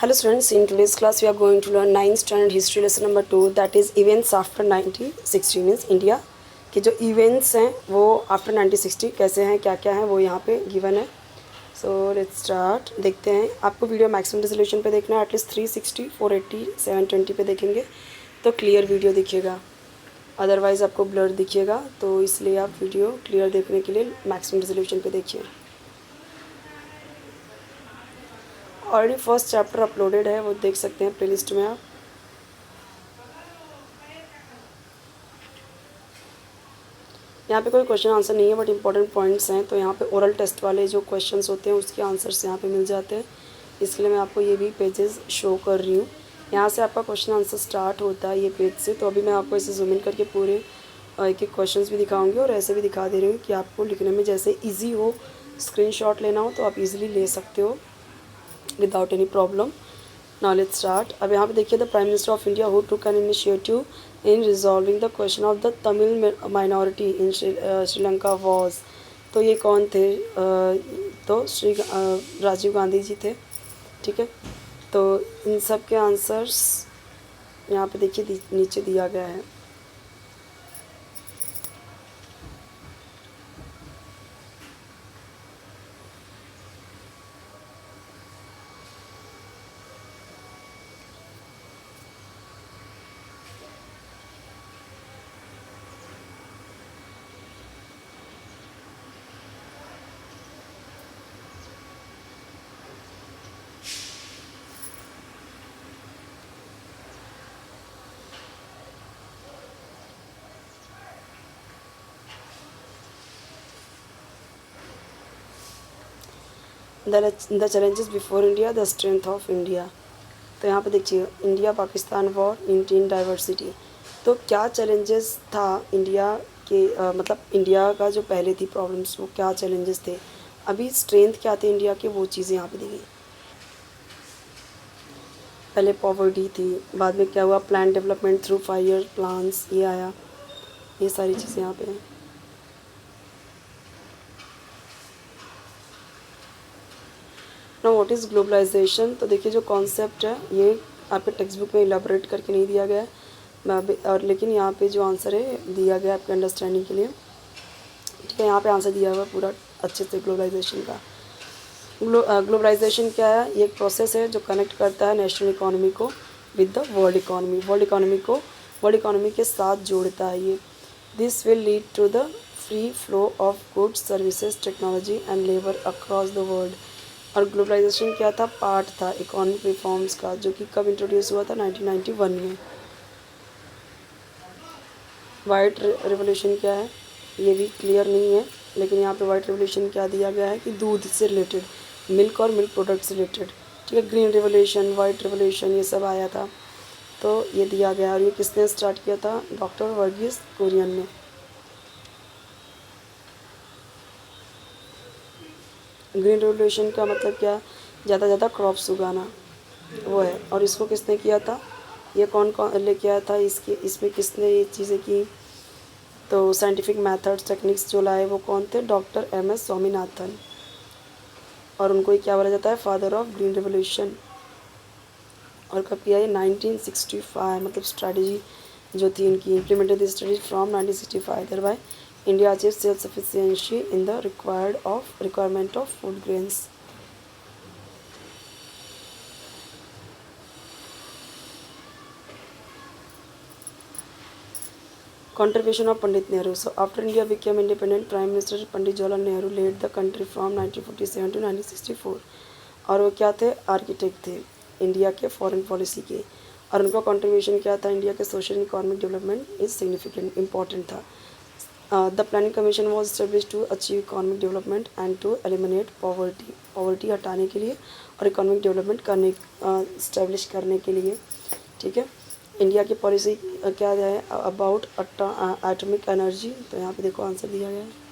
Hello students, in today's class we are going to learn 9th standard history lesson number 2, that is events after 1960 means India के जो events हैं वो after 1960 कैसे हैं, क्या क्या हैं, वो यहाँ पे गिवन है। So let's start. देखते हैं। आपको वीडियो मैक्सिमम रेजोल्यूशन पे देखना है, एटलीस्ट 360, 480, 720 पे देखेंगे तो क्लियर वीडियो दिखेगा, अदरवाइज़ आपको ब्लर दिखेगा, तो इसलिए आप वीडियो क्लियर देखने के लिए मैक्सिमम रेजोल्यूशन पे देखिए। ऑलरेडी फर्स्ट चैप्टर अपलोडेड है, वो देख सकते हैं प्लेलिस्ट में आप। यहाँ पे कोई क्वेश्चन आंसर नहीं है बट इंपॉर्टेंट पॉइंट्स हैं, तो यहाँ पे ओरल टेस्ट वाले जो क्वेश्चंस होते हैं उसके आंसर्स यहाँ पे मिल जाते हैं, इसके लिए मैं आपको ये भी पेजेस शो कर रही हूँ। यहाँ से आपका क्वेश्चन आंसर स्टार्ट होता है ये पेज से। तो अभी मैं आपको इसे जूम इन करके पूरे एक एक क्वेश्चंस भी दिखाऊंगी और ऐसे भी दिखा दे रही हूँ कि आपको लिखने में जैसे ईजी हो, स्क्रीनशॉट लेना हो तो आप इजीली ले सकते हो without any problem. Now let's start. अब यहाँ पे देखिए, the prime minister of India who took an initiative in resolving the question of the Tamil minority in Sri Lanka was. तो ये कौन थे? तो राजीव गांधी जी थे। ठीक है, तो इन सब के आंसर्स यहाँ पे देखिए नीचे दिया गया है। The challenges before India, the strength of India. तो यहाँ पे देखिए, India Pakistan war, Indian diversity. तो क्या चैलेंजेस था इंडिया के, मतलब इंडिया का जो पहले थी प्रॉब्लम्स, वो क्या चैलेंजेस थे, अभी स्ट्रेंथ क्या थे इंडिया के, वो चीज़ें यहाँ पे दी गई। पहले पॉवर्टी थी, बाद में क्या हुआ, plan development through 5 year plans, ये आया, ये सारी चीज़ें यहाँ पे हैं। ना व्हाट इज़ ग्लोबलाइजेशन। तो देखिए, जो कॉन्सेप्ट है ये आपके टेक्स्ट बुक में इलाबोरेट करके नहीं दिया गया है, और लेकिन यहाँ पे जो आंसर है दिया गया आपके अंडरस्टैंडिंग के लिए। ठीक है, यहाँ पे आंसर दिया हुआ है पूरा अच्छे से ग्लोबलाइजेशन का। ग्लोबलाइजेशन क्या है? ये एक प्रोसेस है जो कनेक्ट करता है नेशनल इकोनॉमी को with the world economy, world economy के साथ जोड़ता है ये। This will lead to the free flow of goods, services, technology and labour across the world. और ग्लोबलाइजेशन क्या था? पार्ट था इकोनॉमिक रिफॉर्म्स का, जो कि कब इंट्रोड्यूस हुआ था? 1991 में। वाइट रेवोल्यूशन क्या है ये भी क्लियर नहीं है, लेकिन यहाँ पे वाइट रेवोल्यूशन क्या दिया गया है कि दूध से रिलेटेड, मिल्क और मिल्क प्रोडक्ट से रिलेटेड। ठीक है, ग्रीन रेवोल्यूशन, वाइट रेवोल्यूशन, ये सब आया था, तो ये दिया गया। और ये किसने स्टार्ट किया था? डॉक्टर वर्गीस कुरियन ने। ग्रीन रेवोल्यूशन का मतलब क्या? ज़्यादा ज़्यादा क्रॉप्स उगाना, वो है। और इसको किसने किया था? ये कौन कौन लेके आया था? इसमें किसने ये चीज़ें की? तो साइंटिफिक मेथड्स, टेक्निक्स जो लाए वो कौन थे? Doctor MS Swaminathan. और उनको ही क्या बोला जाता है? Father of green revolution. और कब किया ये? 1965। मतलब स्ट्रैटेजी जो थी इनकी, implemented the strategy from 1965, thereby India achieve self sufficiency in the requirement of food grains. Contribution of Pandit Nehru. So after India became independent, Prime Minister Pandit Jawaharlal Nehru led the country from 1947 to 1964. और वो क्या थे? Architect थे India के foreign policy के। और उनका contribution क्या था? इंडिया के social economic development is significant, important था। The planning commission was establish to achieve economic development and to eliminate poverty हटाने के लिए और इकोनॉमिक डेवलपमेंट करने स्टेब्लिश करने के लिए। ठीक है, इंडिया की पॉलिसी क्या है अबाउट एटॉमिक एनर्जी। तो यहाँ पे देखो आंसर दिया गया है।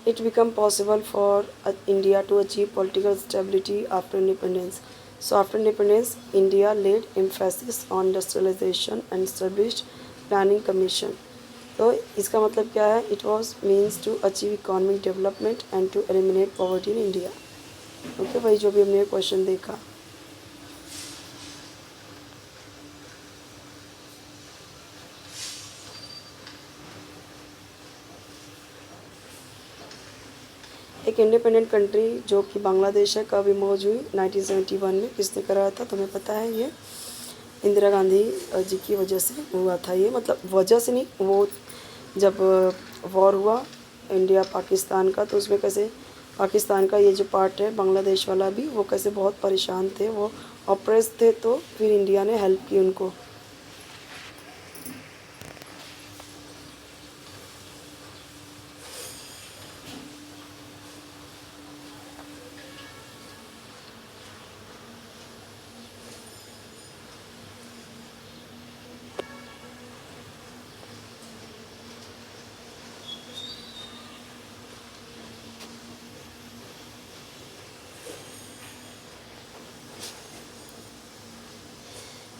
It became possible for India to achieve political stability after independence. So after independence, India laid emphasis on industrialization and established planning commission. तो इसका मतलब क्या है? It was means to achieve economic development and to eliminate poverty in India. Okay भाई, जो भी हमने question देखा। एक इंडिपेंडेंट कंट्री जो कि बांग्लादेश है कब इमर्ज हुई? 1971 में। किसने कराया था? तुम्हें पता है, ये इंदिरा गांधी जी की वजह से हुआ था। ये मतलब वजह से नहीं, वो जब वॉर हुआ इंडिया पाकिस्तान का, तो उसमें कैसे पाकिस्तान का ये जो पार्ट है बांग्लादेश वाला भी, वो कैसे बहुत परेशान थे, वो ऑप्रेस थे, तो फिर इंडिया ने हेल्प की उनको।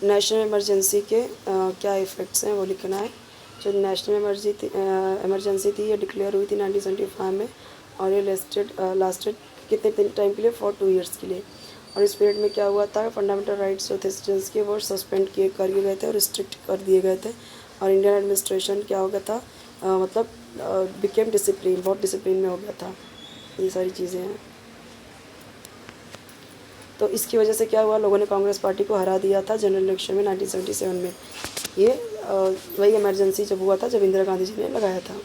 नेशनल इमरजेंसी के क्या इफ़ेक्ट्स हैं वो लिखना है। जो नेशनल इमरजेंसी थी ये डिक्लेयर हुई थी 1975 में, और ये लास्टेड कितने टाइम के लिए? फॉर 2 ईयर्स के लिए। और इस पीरियड में क्या हुआ था? फंडामेंटल राइट्स जो थे सिटीजन्स के वो सस्पेंड कर दिए गए थे और रिस्ट्रिक्ट कर दिए गए थे। और इंडियन एडमिनिस्ट्रेशन क्या हो गया था? मतलब बिकेम डिसिप्लिन, बहुत डिसिप्लिन में हो गया था। ये सारी चीज़ें हैं। तो इसकी वजह से क्या हुआ? लोगों ने कांग्रेस पार्टी को हरा दिया था जनरल इलेक्शन में 1977 में। ये वही इमरजेंसी जब हुआ था जब इंदिरा गांधी जी ने लगाया था।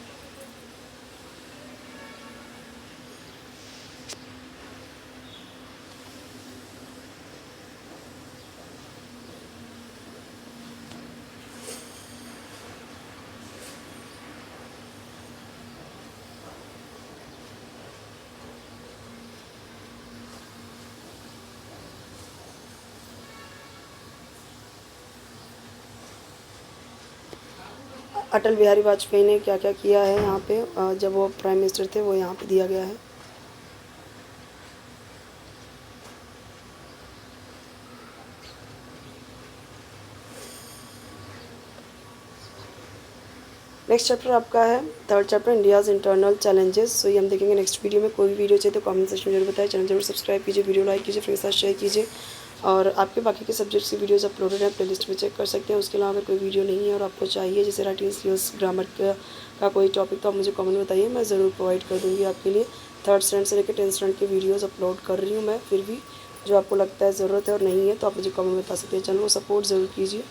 अटल बिहारी वाजपेयी ने क्या क्या किया है यहाँ पे, जब वो प्राइम मिनिस्टर थे, वो यहाँ पे दिया गया है। नेक्स्ट चैप्टर आपका है 3rd chapter, India's internal challenges. So ये हम देखेंगे नेक्स्ट वीडियो में। कोई भी वीडियो चाहिए तो कमेंट सेक्शन में जरूर बताएं। चैनल जरूर सब्सक्राइब कीजिए, वीडियो लाइक कीजिए, फ्रेंड्स के साथ शेयर कीजिए। और आपके बाकी के सब्जेक्ट्स की वीडियोज़ अपलोडेड है, प्लेलिस्ट में चेक कर सकते हैं। उसके अलावा अगर कोई वीडियो नहीं है और आपको चाहिए जैसे राइटिंग स्किल्स, ग्रामर का कोई टॉपिक, तो आप मुझे कमेंट में बताइए, मैं ज़रूर प्रोवाइड कर दूँगी आपके लिए। 3rd स्टैंडर्ड से लेकर 10th स्टैंडर्ड की वीडियोज़ अपलोड कर रही हूँ मैं। फिर भी जो आपको लगता है ज़रूरत है और नहीं है तो आप मुझे कमेंट में बता सकते हैं। चैनल को सपोर्ट ज़रूर कीजिए।